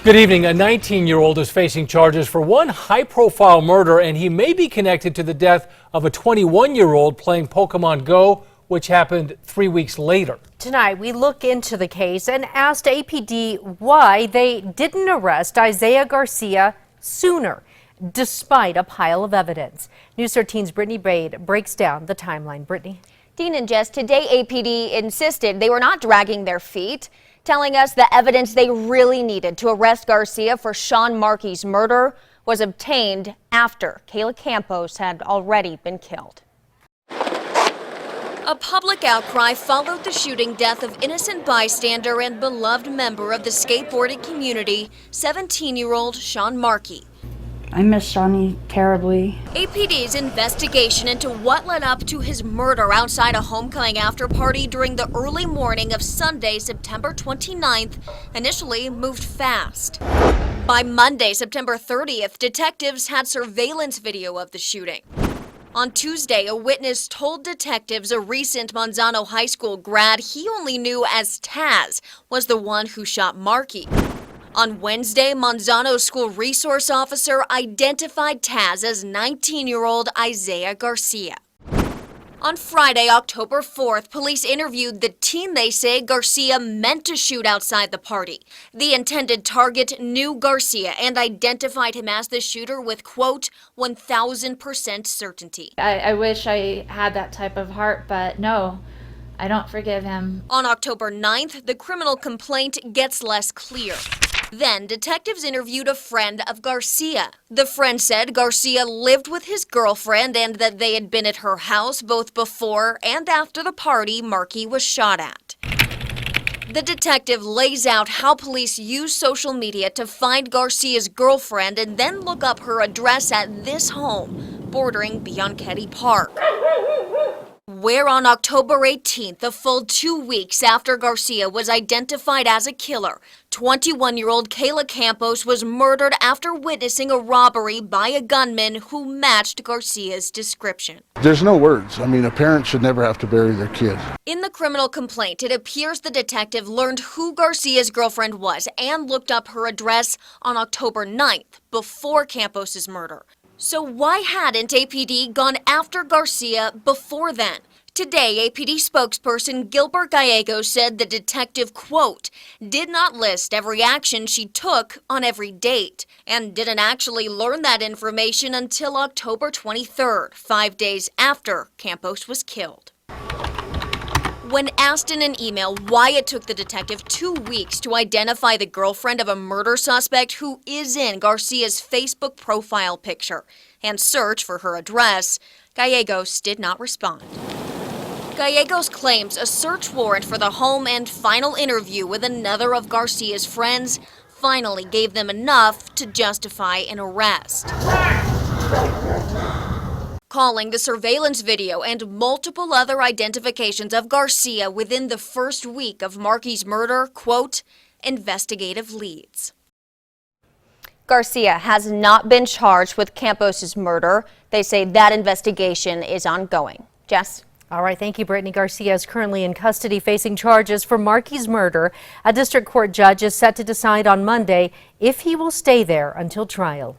Good evening. A 19-year-old is facing charges for one high-profile murder, and he may be connected to the death of a 21-year-old playing Pokemon Go, which happened 3 weeks later. Tonight, we look into the case and asked APD why they didn't arrest Isaiah Garcia sooner, despite a pile of evidence. News 13's Brittany Bade breaks down the timeline. Brittany. Dean and Jess, today APD insisted they were not dragging their feet, telling us the evidence they really needed to arrest Garcia for Sean Markey's murder was obtained after Kayla Campos had already been killed. A public outcry followed the shooting death of innocent bystander and beloved member of the skateboarding community, 17-year-old Sean Markey. I miss Shawnee terribly. APD's investigation into what led up to his murder outside a homecoming after party during the early morning of Sunday, September 29th, initially moved fast. By Monday, September 30th, detectives had surveillance video of the shooting. On Tuesday, a witness told detectives a recent Manzano High School grad he only knew as Taz was the one who shot Markey. On Wednesday, Manzano school resource officer identified Taz as 19-year-old Isaiah Garcia. On Friday, October 4th, police interviewed the teen they say Garcia meant to shoot outside the party. The intended target knew Garcia and identified him as the shooter with, quote, 1,000% certainty. I wish I had that type of heart, but no, I don't forgive him. On October 9th, the criminal complaint gets less clear. Then, detectives interviewed a friend of Garcia. The friend said Garcia lived with his girlfriend and that they had been at her house both before and after the party Markey was shot at. The detective lays out how police use social media to find Garcia's girlfriend and then look up her address at this home, bordering Bianchetti Park, where on October 18th, a full 2 weeks after Garcia was identified as a killer, 21-year-old Kayla Campos was murdered after witnessing a robbery by a gunman who matched Garcia's description. There's no words. I mean, a parent should never have to bury their kid. In the criminal complaint, it appears the detective learned who Garcia's girlfriend was and looked up her address on October 9th, before Campos's murder. So why hadn't APD gone after Garcia before then? Today, APD spokesperson Gilbert Gallegos said the detective, quote, did not list every action she took on every date and didn't actually learn that information until October 23rd, 5 days after Campos was killed. When asked in an email why it took the detective 2 weeks to identify the girlfriend of a murder suspect who is in Garcia's Facebook profile picture and search for her address, Gallegos did not respond. Gallegos claims a search warrant for the home and final interview with another of Garcia's friends finally gave them enough to justify an arrest. Calling the surveillance video and multiple other identifications of Garcia within the first week of Markey's murder, quote, investigative leads. Garcia has not been charged with Campos's murder. They say that investigation is ongoing. Jess? All right, thank you, Brittany. Garcia is currently in custody facing charges for Markey's murder. A district court judge is set to decide on Monday if he will stay there until trial.